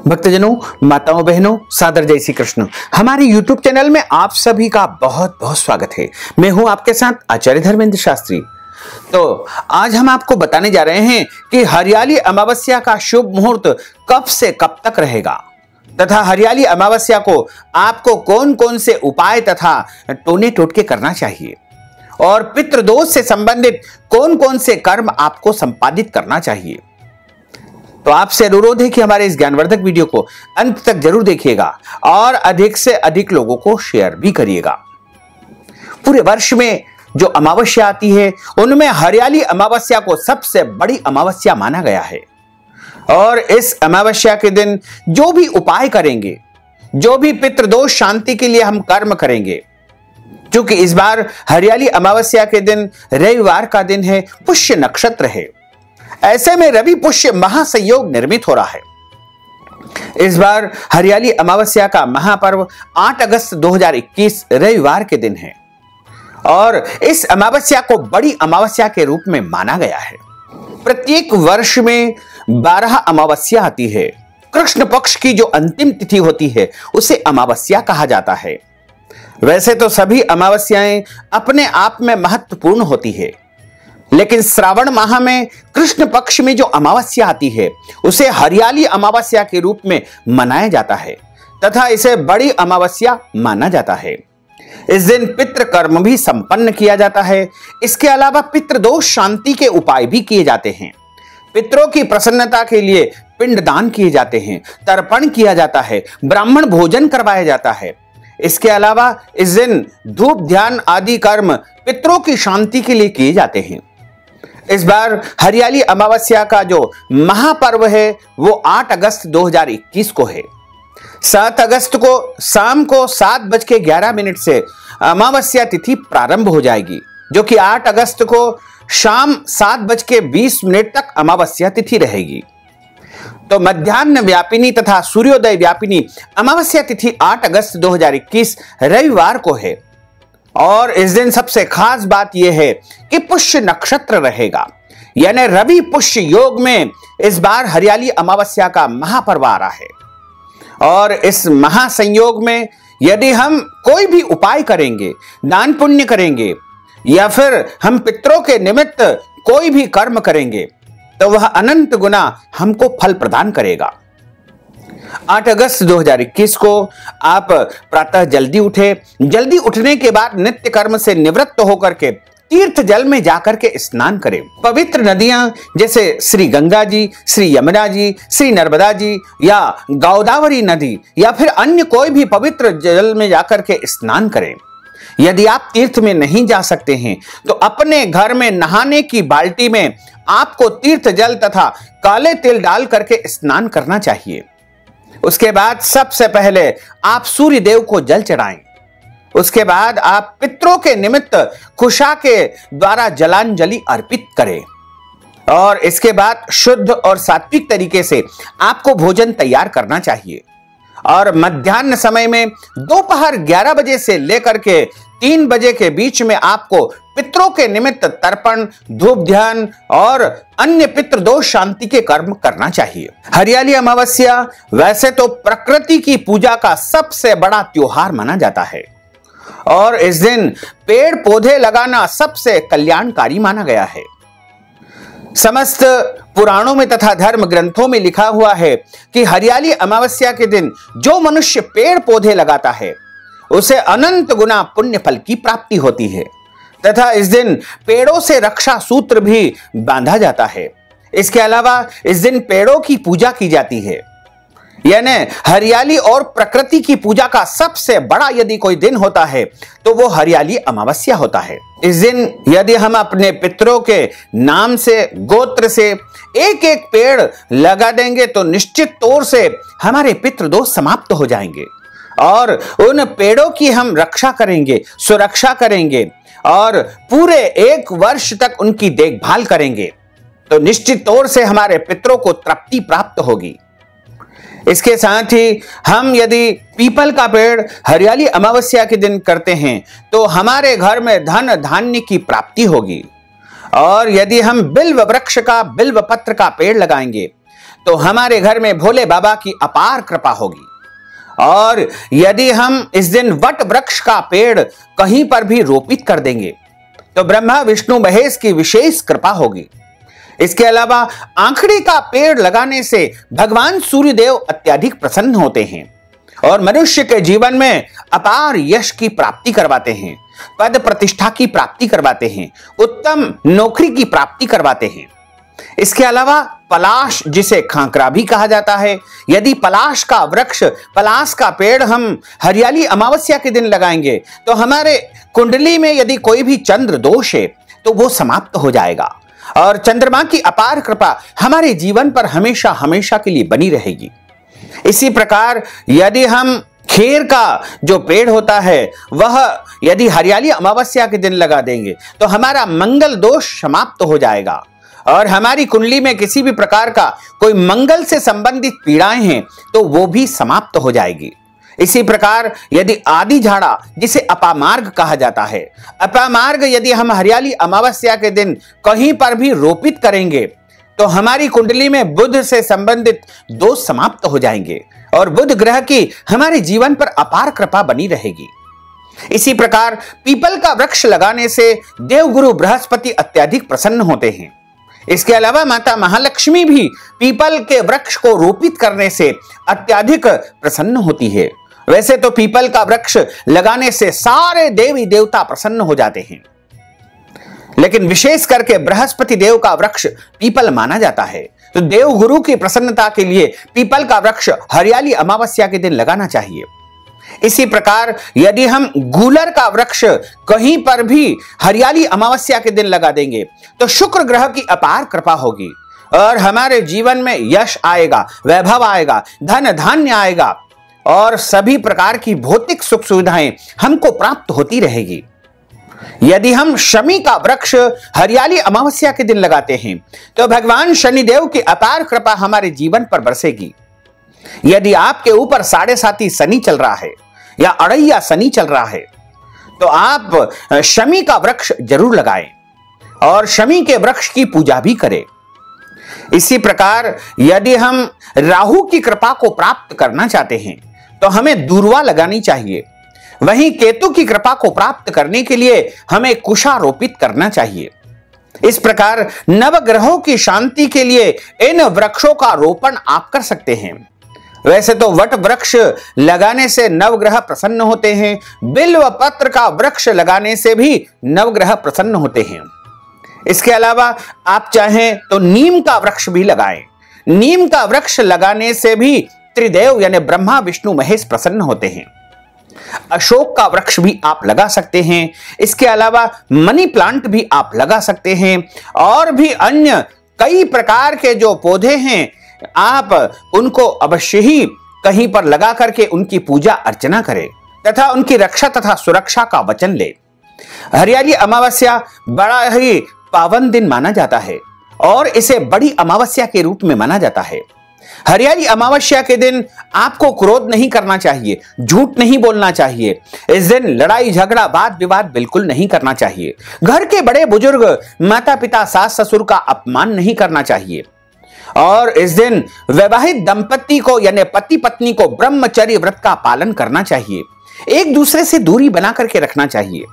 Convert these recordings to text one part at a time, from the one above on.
भक्तजनों, माताओं, बहनों, सादर जय श्री कृष्ण। हमारे YouTube चैनल में आप सभी का बहुत बहुत स्वागत है। मैं हूं आपके साथ आचार्य धर्मेंद्र शास्त्री। तो आज हम आपको बताने जा रहे हैं कि हरियाली अमावस्या का शुभ मुहूर्त कब से कब तक रहेगा तथा हरियाली अमावस्या को आपको कौन कौन से उपाय तथा टोने टोटके करना चाहिए और पितृदोष से संबंधित कौन कौन से कर्म आपको संपादित करना चाहिए। तो आपसे अनुरोध है कि हमारे इस ज्ञानवर्धक वीडियो को अंत तक जरूर देखिएगा और अधिक से अधिक लोगों को शेयर भी करिएगा। पूरे वर्ष में जो अमावस्या आती है उनमें हरियाली अमावस्या को सबसे बड़ी अमावस्या माना गया है और इस अमावस्या के दिन जो भी उपाय करेंगे, जो भी पितृदोष शांति के लिए हम कर्म करेंगे, क्योंकि इस बार हरियाली अमावस्या के दिन रविवार का दिन है, पुष्य नक्षत्र है, ऐसे में रवि पुष्य महासंयोग निर्मित हो रहा है। इस बार हरियाली अमावस्या का महापर्व 8 अगस्त 2021 रविवार के दिन है और इस अमावस्या को बड़ी अमावस्या के रूप में माना गया है। प्रत्येक वर्ष में 12 अमावस्या आती है। कृष्ण पक्ष की जो अंतिम तिथि होती है उसे अमावस्या कहा जाता है। वैसे तो सभी अमावस्याएं अपने आप में महत्वपूर्ण होती है, लेकिन श्रावण माह में कृष्ण पक्ष में जो अमावस्या आती है उसे हरियाली अमावस्या के रूप में मनाया जाता है तथा इसे बड़ी अमावस्या माना जाता है। इस दिन पितृ कर्म भी संपन्न किया जाता है। इसके अलावा पितृदोष शांति के उपाय भी किए जाते हैं। पितरों की प्रसन्नता के लिए पिंडदान किए जाते हैं, तर्पण किया जाता है, ब्राह्मण भोजन करवाया जाता है। इसके अलावा इस दिन धूप ध्यान आदि कर्म पितरों की शांति के लिए किए जाते हैं। इस बार हरियाली अमावस्या का जो महापर्व है वो 8 अगस्त 2021 को है। 7 अगस्त को शाम को 7:11 से अमावस्या तिथि प्रारंभ हो जाएगी, जो कि 8 अगस्त को शाम 7:20 तक अमावस्या तिथि रहेगी। तो मध्याह्न व्यापिनी तथा सूर्योदय व्यापिनी अमावस्या तिथि 8 अगस्त 2021 रविवार को है और इस दिन सबसे खास बात यह है कि पुष्य नक्षत्र रहेगा, यानी रवि पुष्य योग में इस बार हरियाली अमावस्या का महापर्व आ रहा है। और इस महासंयोग में यदि हम कोई भी उपाय करेंगे, दान पुण्य करेंगे या फिर हम पितरों के निमित्त कोई भी कर्म करेंगे तो वह अनंत गुना हमको फल प्रदान करेगा। 8 अगस्त 2021 को आप प्रातः जल्दी उठे। जल्दी उठने के बाद नित्य कर्म से निवृत्त होकर के तीर्थ जल में जाकर के स्नान करें। पवित्र नदियां जैसे श्री गंगा जी, श्री यमुना जी, श्री नर्मदा जी या गोदावरी नदी या फिर अन्य कोई भी पवित्र जल में जाकर के स्नान करें। यदि आप तीर्थ में नहीं जा सकते हैं तो अपने घर में नहाने की बाल्टी में आपको तीर्थ जल तथा काले तिल डाल करके स्नान करना चाहिए। उसके बाद सबसे पहले आप सूर्य देव को जल चढ़ाएं। उसके बाद आप पितरों के निमित्त कुशा के द्वारा जलांजलि अर्पित करें और इसके बाद शुद्ध और सात्विक तरीके से आपको भोजन तैयार करना चाहिए। और मध्याह्न समय में दोपहर 11 बजे से लेकर के 3 बजे के बीच में आपको पितरों के निमित्त तर्पण, धूप ध्यान और अन्य पितृदोष शांति के कर्म करना चाहिए। हरियाली अमावस्या वैसे तो प्रकृति की पूजा का सबसे बड़ा त्योहार माना जाता है और इस दिन पेड़ पौधे लगाना सबसे कल्याणकारी माना गया है। समस्त पुराणों में तथा धर्म ग्रंथों में लिखा हुआ है कि हरियाली अमावस्या के दिन जो मनुष्य पेड़ पौधे लगाता है उसे अनंत गुना पुण्य फल की प्राप्ति होती है तथा इस दिन पेड़ों से रक्षा सूत्र भी बांधा जाता है। इसके अलावा इस दिन पेड़ों की पूजा की जाती है, यानी हरियाली और प्रकृति की पूजा का सबसे बड़ा यदि कोई दिन होता है तो वो हरियाली अमावस्या होता है। इस दिन यदि हम अपने पितरों के नाम से, गोत्र से एक एक पेड़ लगा देंगे तो निश्चित तौर से हमारे पितृदोष समाप्त हो जाएंगे और उन पेड़ों की हम रक्षा करेंगे, सुरक्षा करेंगे और पूरे 1 वर्ष तक उनकी देखभाल करेंगे तो निश्चित तौर से हमारे पितरों को तृप्ति प्राप्त होगी। इसके साथ ही हम यदि पीपल का पेड़ हरियाली अमावस्या के दिन करते हैं तो हमारे घर में धन धान्य की प्राप्ति होगी। और यदि हम बिल्व वृक्ष का, बिल्व पत्र का पेड़ लगाएंगे तो हमारे घर में भोले बाबा की अपार कृपा होगी। और यदि हम इस दिन वट वृक्ष का पेड़ कहीं पर भी रोपित कर देंगे तो ब्रह्मा विष्णु महेश की विशेष कृपा होगी। इसके अलावा आंखड़ी का पेड़ लगाने से भगवान सूर्यदेव अत्यधिक प्रसन्न होते हैं और मनुष्य के जीवन में अपार यश की प्राप्ति करवाते हैं, पद प्रतिष्ठा की प्राप्ति करवाते हैं, उत्तम नौकरी की प्राप्ति करवाते हैं। इसके अलावा पलाश, जिसे खांकरा भी कहा जाता है, यदि पलाश का वृक्ष, पलाश का पेड़ हम हरियाली अमावस्या के दिन लगाएंगे तो हमारे कुंडली में यदि कोई भी चंद्र दोष है तो वो समाप्त हो जाएगा और चंद्रमा की अपार कृपा हमारे जीवन पर हमेशा हमेशा के लिए बनी रहेगी। इसी प्रकार यदि हम खेर का जो पेड़ होता है वह यदि हरियाली अमावस्या के दिन लगा देंगे तो हमारा मंगल दोष समाप्त हो जाएगा और हमारी कुंडली में किसी भी प्रकार का कोई मंगल से संबंधित पीड़ाएं हैं तो वो भी समाप्त हो जाएगी। इसी प्रकार यदि आदि झाड़ा, जिसे अपामार्ग कहा जाता है, अपामार्ग यदि हम हरियाली अमावस्या के दिन कहीं पर भी रोपित करेंगे तो हमारी कुंडली में बुध से संबंधित दोष समाप्त हो जाएंगे और बुध ग्रह की हमारे जीवन पर अपार कृपा बनी रहेगी। इसी प्रकार पीपल का वृक्ष लगाने से देवगुरु बृहस्पति अत्यधिक प्रसन्न होते हैं। इसके अलावा माता महालक्ष्मी भी पीपल के वृक्ष को रोपित करने से अत्यधिक प्रसन्न होती है। वैसे तो पीपल का वृक्ष लगाने से सारे देवी देवता प्रसन्न हो जाते हैं, लेकिन विशेष करके बृहस्पति देव का वृक्ष पीपल माना जाता है। तो देव गुरु की प्रसन्नता के लिए पीपल का वृक्ष हरियाली अमावस्या के दिन लगाना चाहिए। इसी प्रकार यदि हम गूलर का वृक्ष कहीं पर भी हरियाली अमावस्या के दिन लगा देंगे तो शुक्र ग्रह की अपार कृपा होगी और हमारे जीवन में यश आएगा, वैभव आएगा, धन धान्य आएगा और सभी प्रकार की भौतिक सुख सुविधाएं हमको प्राप्त होती रहेगी। यदि हम शमी का वृक्ष हरियाली अमावस्या के दिन लगाते हैं तो भगवान शनिदेव की अपार कृपा हमारे जीवन पर बरसेगी। यदि आपके ऊपर 7.5 शनि चल रहा है या अड़ैया शनि चल रहा है तो आप शमी का वृक्ष जरूर लगाएं और शमी के वृक्ष की पूजा भी करें। इसी प्रकार यदि हम राहु की कृपा को प्राप्त करना चाहते हैं तो हमें दूर्वा लगानी चाहिए। वहीं केतु की कृपा को प्राप्त करने के लिए हमें कुशा रोपित करना चाहिए। इस प्रकार नवग्रहों की शांति के लिए इन वृक्षों का रोपण आप कर सकते हैं। वैसे तो वट वृक्ष लगाने से नवग्रह प्रसन्न होते हैं, बिल्व पत्र का वृक्ष लगाने से भी नवग्रह प्रसन्न होते हैं। इसके अलावा आप चाहें तो नीम का वृक्ष भी लगाएं। नीम का वृक्ष लगाने से भी त्रिदेव यानी ब्रह्मा विष्णु महेश प्रसन्न होते हैं। अशोक का वृक्ष भी आप लगा सकते हैं। इसके अलावा मनी प्लांट भी आप लगा सकते हैं और भी अन्य कई प्रकार के जो पौधे हैं आप उनको अवश्य ही कहीं पर लगा करके उनकी पूजा अर्चना करें तथा उनकी रक्षा तथा सुरक्षा का वचन ले। हरियाली अमावस्या बड़ा ही पावन दिन माना जाता है और इसे बड़ी अमावस्या के रूप में माना जाता है। हरियाली अमावस्या के दिन आपको क्रोध नहीं करना चाहिए, झूठ नहीं बोलना चाहिए। इस दिन लड़ाई झगड़ा वाद विवाद बिल्कुल नहीं करना चाहिए। घर के बड़े बुजुर्ग माता पिता सास ससुर का अपमान नहीं करना चाहिए और इस दिन वैवाहिक दंपति को यानी पति पत्नी को ब्रह्मचर्य व्रत का पालन करना चाहिए। एक दूसरे से दूरी बना करके रखना चाहिए।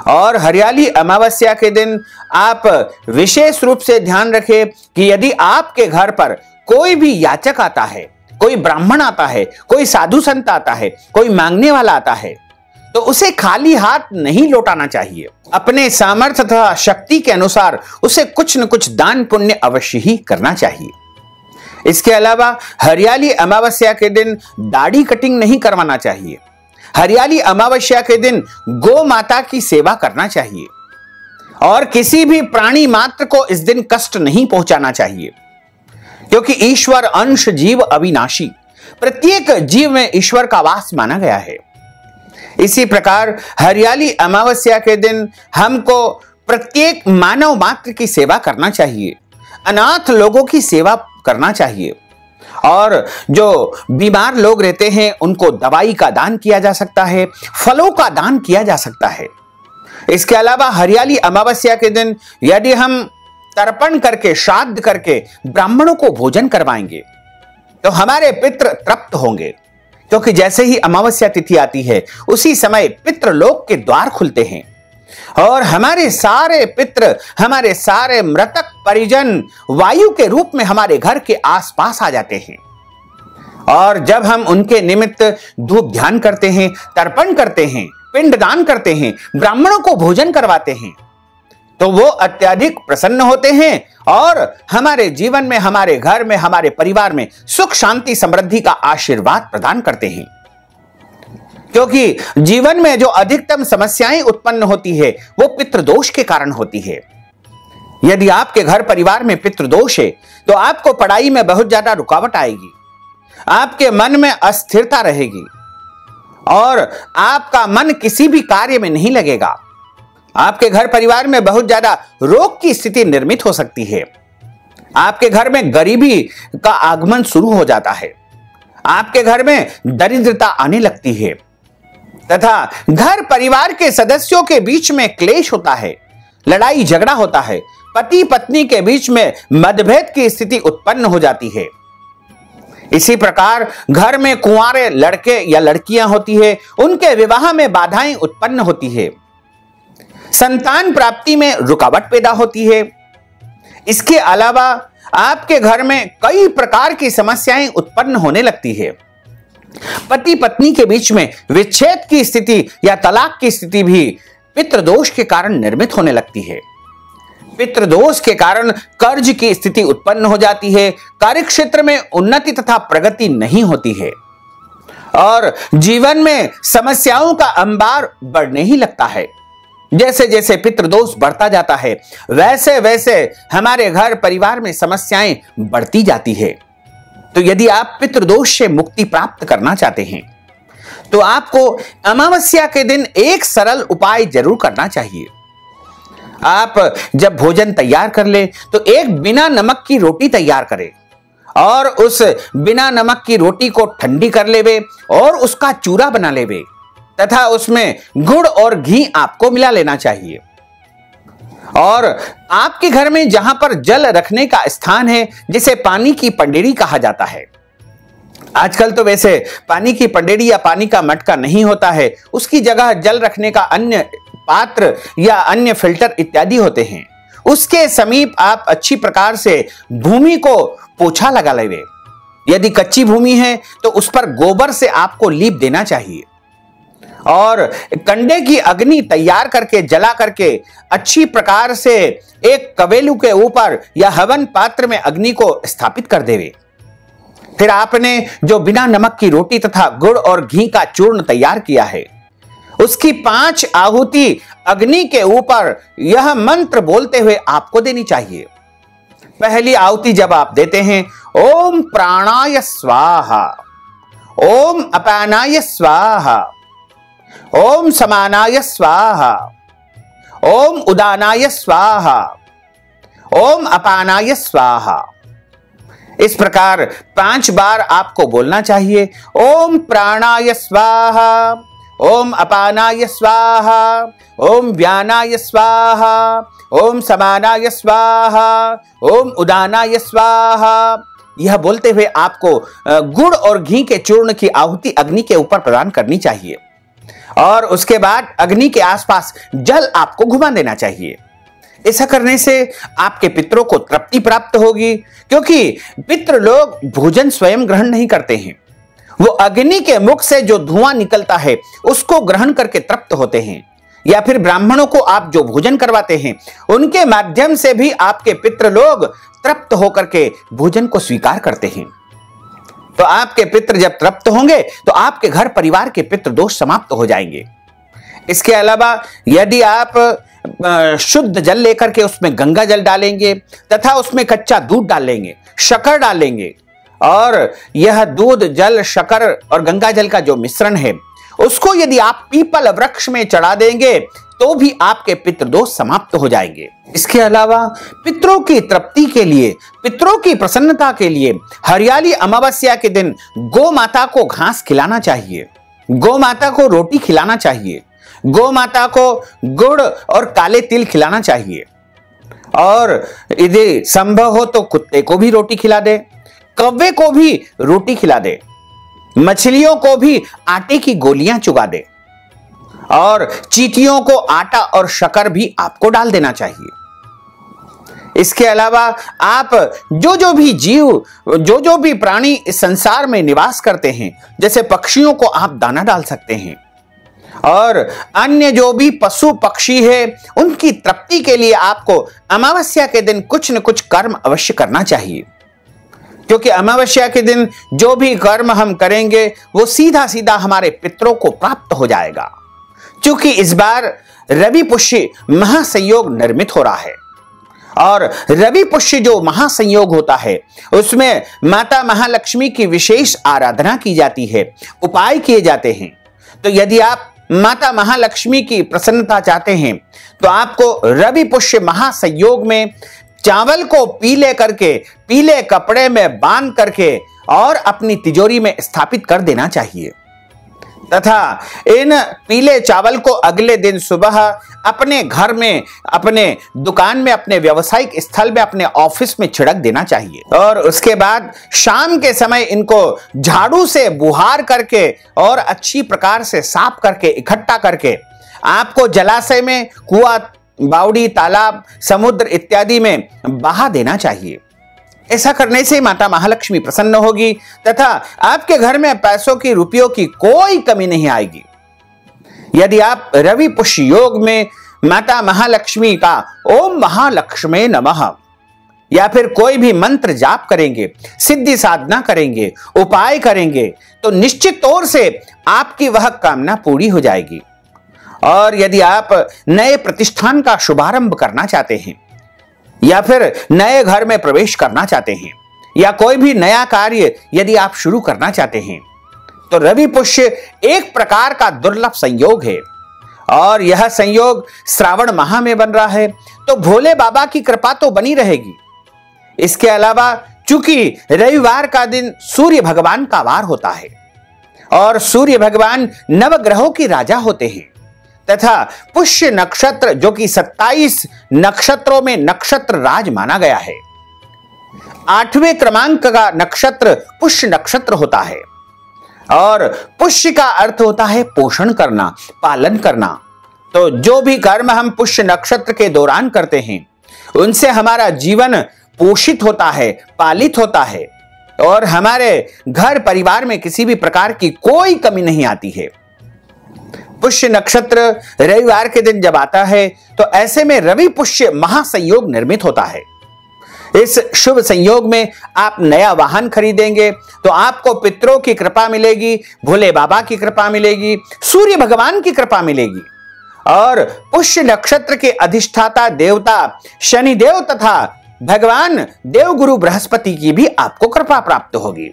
और हरियाली अमावस्या के दिन आप विशेष रूप से ध्यान रखें कि यदि आपके घर पर कोई भी याचक आता है, कोई ब्राह्मण आता है, कोई साधु संत आता है, कोई मांगने वाला आता है तो उसे खाली हाथ नहीं लौटाना चाहिए। अपने सामर्थ्य तथा शक्ति के अनुसार उसे कुछ न कुछ दान पुण्य अवश्य ही करना चाहिए। इसके अलावा हरियाली अमावस्या के दिन दाढ़ी कटिंग नहीं करवाना चाहिए। हरियाली अमावस्या के दिन गौ माता की सेवा करना चाहिए और किसी भी प्राणी मात्र को इस दिन कष्ट नहीं पहुंचाना चाहिए, क्योंकि ईश्वर अंश जीव अविनाशी, प्रत्येक जीव में ईश्वर का वास माना गया है। इसी प्रकार हरियाली अमावस्या के दिन हमको प्रत्येक मानव मात्र की सेवा करना चाहिए, अनाथ लोगों की सेवा करना चाहिए और जो बीमार लोग रहते हैं उनको दवाई का दान किया जा सकता है, फलों का दान किया जा सकता है। इसके अलावा हरियाली अमावस्या के दिन यदि हम तर्पण करके, श्राद्ध करके ब्राह्मणों को भोजन करवाएंगे तो हमारे पितृ तृप्त होंगे। क्योंकि जैसे ही अमावस्या तिथि आती है उसी समय पितृलोक के द्वार खुलते हैं और हमारे सारे पितृ, हमारे सारे मृतक परिजन वायु के रूप में हमारे घर के आसपास आ जाते हैं। और जब हम उनके निमित्त धूप ध्यान करते हैं, तर्पण करते हैं, पिंडदान करते हैं, ब्राह्मणों को भोजन करवाते हैं, तो वो अत्यधिक प्रसन्न होते हैं और हमारे जीवन में, हमारे घर में, हमारे परिवार में सुख, शांति, समृद्धि का आशीर्वाद प्रदान करते हैं। क्योंकि जीवन में जो अधिकतम समस्याएं उत्पन्न होती है वो पितृदोष के कारण होती है। यदि आपके घर परिवार में पितृदोष है तो आपको पढ़ाई में बहुत ज्यादा रुकावट आएगी, आपके मन में अस्थिरता रहेगी और आपका मन किसी भी कार्य में नहीं लगेगा। आपके घर परिवार में बहुत ज्यादा रोग की स्थिति निर्मित हो सकती है। आपके घर में गरीबी का आगमन शुरू हो जाता है, आपके घर में दरिद्रता आने लगती है तथा घर परिवार के सदस्यों के बीच में क्लेश होता है, लड़ाई झगड़ा होता है, पति पत्नी के बीच में मतभेद की स्थिति उत्पन्न हो जाती है। इसी प्रकार घर में कुंवारे लड़के या लड़कियां होती है, उनके विवाह में बाधाएं उत्पन्न होती है, संतान प्राप्ति में रुकावट पैदा होती है। इसके अलावा आपके घर में कई प्रकार की समस्याएं उत्पन्न होने लगती है। पति पत्नी के बीच में विच्छेद की स्थिति या तलाक की स्थिति भी पितृदोष के कारण निर्मित होने लगती है। पितृदोष के कारण कर्ज की स्थिति उत्पन्न हो जाती है, कार्यक्षेत्र में उन्नति तथा प्रगति नहीं होती है और जीवन में समस्याओं का अंबार बढ़ने ही लगता है। जैसे जैसे पितृदोष बढ़ता जाता है वैसे वैसे हमारे घर परिवार में समस्याएं बढ़ती जाती है। तो यदि आप पितृदोष से मुक्ति प्राप्त करना चाहते हैं तो आपको अमावस्या के दिन एक सरल उपाय जरूर करना चाहिए। आप जब भोजन तैयार कर ले तो एक बिना नमक की रोटी तैयार करें और उस बिना नमक की रोटी को ठंडी कर लेवे और उसका चूरा बना लेवे तथा उसमें गुड़ और घी आपको मिला लेना चाहिए। और आपके घर में जहां पर जल रखने का स्थान है, जिसे पानी की पंडेरी कहा जाता है, आजकल तो वैसे पानी की पंडेरी या पानी का मटका नहीं होता है, उसकी जगह जल रखने का अन्य पात्र या अन्य फिल्टर इत्यादि होते हैं। उसके समीप आप अच्छी प्रकार से भूमि को पोछा लगा लेवे। यदि कच्ची भूमि है तो उस पर गोबर से आपको लीप देना चाहिए और कंडे की अग्नि तैयार करके, जला करके अच्छी प्रकार से एक कवेलू के ऊपर या हवन पात्र में अग्नि को स्थापित कर देवे। फिर आपने जो बिना नमक की रोटी तथा गुड़ और घी का चूर्ण तैयार किया है, उसकी 5 आहुति अग्नि के ऊपर यह मंत्र बोलते हुए आपको देनी चाहिए। पहली आहुति जब आप देते हैं, ओम प्राणाय स्वाहा, ओम अपानाय स्वाहा, ओम समानाय स्वाहा, ओम उदानाय स्वाहा, ओम अपानाय स्वाहा। इस प्रकार 5 बार आपको बोलना चाहिए। ओम प्राणाय स्वाहा, ओम अपानाय स्वाहा, ओम व्यानाय स्वाहा, ओम समानाय स्वाहा, ओम उदानाय स्वाहा। यह बोलते हुए आपको गुड़ और घी के चूर्ण की आहुति अग्नि के ऊपर प्रदान करनी चाहिए और उसके बाद अग्नि के आसपास जल आपको घुमा देना चाहिए। ऐसा करने से आपके पितरों को तृप्ति प्राप्त होगी, क्योंकि पितृ लोग भोजन स्वयं ग्रहण नहीं करते हैं, वो अग्नि के मुख से जो धुआं निकलता है उसको ग्रहण करके तृप्त होते हैं। या फिर ब्राह्मणों को आप जो भोजन करवाते हैं उनके माध्यम से भी आपके पितृ लोग तृप्त होकर के भोजन को स्वीकार करते हैं। तो आपके पितृ जब तृप्त होंगे तो आपके घर परिवार के पितृ दोष समाप्त हो जाएंगे। इसके अलावा यदि आप शुद्ध जल लेकर के उसमें गंगा जल डालेंगे तथा उसमें कच्चा दूध डालेंगे, शक्कर डालेंगे और यह दूध, जल, शक्कर और गंगा जल का जो मिश्रण है उसको यदि आप पीपल वृक्ष में चढ़ा देंगे तो भी आपके पितृदोष समाप्त हो जाएंगे। इसके अलावा पितरों की तृप्ति के लिए, पितरों की प्रसन्नता के लिए हरियाली अमावस्या के दिन गौ माता को घास खिलाना चाहिए, गौ माता को रोटी खिलाना चाहिए, गौ माता को गुड़ और काले तिल खिलाना चाहिए और यदि संभव हो तो कुत्ते को भी रोटी खिला दे, कौवे को भी रोटी खिला दे, मछलियों को भी आटे की गोलियां चुगा दे और चींटियों को आटा और शक्कर भी आपको डाल देना चाहिए। इसके अलावा आप जो भी जीव, जो भी प्राणी इस संसार में निवास करते हैं, जैसे पक्षियों को आप दाना डाल सकते हैं और अन्य जो भी पशु पक्षी है उनकी तृप्ति के लिए आपको अमावस्या के दिन कुछ न कुछ कर्म अवश्य करना चाहिए, क्योंकि अमावस्या के दिन जो भी कर्म हम करेंगे वो सीधा सीधा हमारे पितरों को प्राप्त हो जाएगा। क्योंकि इस बार रवि पुष्य महासंयोग निर्मित हो रहा है और रवि पुष्य जो महासंयोग होता है उसमें माता महालक्ष्मी की विशेष आराधना की जाती है, उपाय किए जाते हैं। तो यदि आप माता महालक्ष्मी की प्रसन्नता चाहते हैं तो आपको रवि पुष्य महासंयोग में चावल को पीले करके, पीले कपड़े में बांध करके और अपनी तिजोरी में स्थापित कर देना चाहिए तथा इन पीले चावल को अगले दिन सुबह अपने घर में, अपने दुकान में, अपने व्यवसायिक स्थल में, अपने ऑफिस में छिड़क देना चाहिए और उसके बाद शाम के समय इनको झाड़ू से बुहार करके और अच्छी प्रकार से साफ करके, इकट्ठा करके आपको जलाशय में, कुआं, बावड़ी, तालाब, समुद्र इत्यादि में बहा देना चाहिए। ऐसा करने से माता महालक्ष्मी प्रसन्न होगी तथा आपके घर में पैसों की, रुपयों की कोई कमी नहीं आएगी। यदि आप रवि पुष्य योग में माता महालक्ष्मी का ओम महालक्ष्मी नमः या फिर कोई भी मंत्र जाप करेंगे, सिद्धि साधना करेंगे, उपाय करेंगे तो निश्चित तौर से आपकी वह कामना पूरी हो जाएगी। और यदि आप नए प्रतिष्ठान का शुभारंभ करना चाहते हैं या फिर नए घर में प्रवेश करना चाहते हैं या कोई भी नया कार्य यदि आप शुरू करना चाहते हैं तो रवि पुष्य एक प्रकार का दुर्लभ संयोग है और यह संयोग श्रावण माह में बन रहा है, तो भोले बाबा की कृपा तो बनी रहेगी। इसके अलावा चूंकि रविवार का दिन सूर्य भगवान का वार होता है और सूर्य भगवान नवग्रहों की राजा होते हैं तथा पुष्य नक्षत्र जो कि 27 नक्षत्रों में नक्षत्र राज माना गया है, 8वें क्रमांक का नक्षत्र पुष्य नक्षत्र होता है और पुष्य का अर्थ होता है पोषण करना, पालन करना। तो जो भी कर्म हम पुष्य नक्षत्र के दौरान करते हैं उनसे हमारा जीवन पोषित होता है, पालित होता है और हमारे घर परिवार में किसी भी प्रकार की कोई कमी नहीं आती है। पुष्य नक्षत्र रविवार के दिन जब आता है तो ऐसे में रवि पुष्य महासंयोग निर्मित होता है। इस शुभ संयोग में आप नया वाहन खरीदेंगे तो आपको पितरों की कृपा मिलेगी, भोले बाबा की कृपा मिलेगी, सूर्य भगवान की कृपा मिलेगी और पुष्य नक्षत्र के अधिष्ठाता देवता शनिदेव तथा भगवान देवगुरु बृहस्पति की भी आपको कृपा प्राप्त होगी।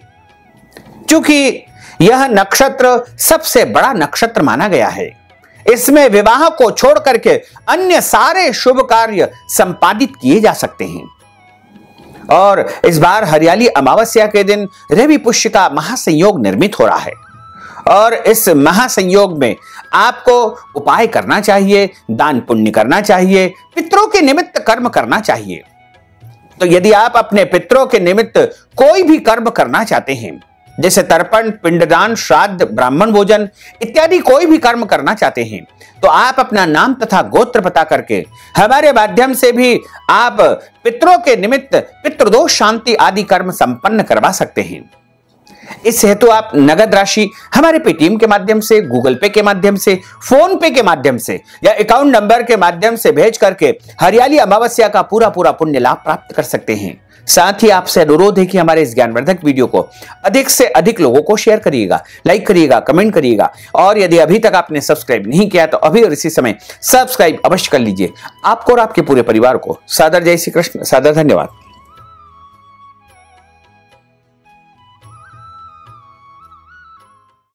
क्योंकि यह नक्षत्र सबसे बड़ा नक्षत्र माना गया है, इसमें विवाह को छोड़ करके अन्य सारे शुभ कार्य संपादित किए जा सकते हैं। और इस बार हरियाली अमावस्या के दिन रवि पुष्य का महासंयोग निर्मित हो रहा है और इस महासंयोग में आपको उपाय करना चाहिए, दान पुण्य करना चाहिए, पितरों के निमित्त कर्म करना चाहिए। तो यदि आप अपने पितरों के निमित्त कोई भी कर्म करना चाहते हैं, जैसे तर्पण, पिंडदान, श्राद्ध, ब्राह्मण भोजन इत्यादि कोई भी कर्म करना चाहते हैं तो आप अपना नाम तथा गोत्र पता करके हमारे माध्यम से भी आप पितरों के निमित्त पितृदोष शांति आदि कर्म संपन्न करवा सकते हैं। इस हेतु आप नगद राशि हमारे पेटीएम के माध्यम से, गूगल पे के माध्यम से, फोन पे के माध्यम से या अकाउंट नंबर के माध्यम से भेज करके हरियाली अमावस्या का पूरा पुण्य लाभ प्राप्त कर सकते हैं। साथ ही आपसे अनुरोध है कि हमारे इस ज्ञानवर्धक वीडियो को अधिक से अधिक लोगों को शेयर करिएगा, लाइक करिएगा, कमेंट करिएगा और यदि अभी तक आपने सब्सक्राइब नहीं किया तो अभी और इसी समय सब्सक्राइब अवश्य कर लीजिए। आपको और आपके पूरे परिवार को सादर जय श्री कृष्ण, सादर धन्यवाद।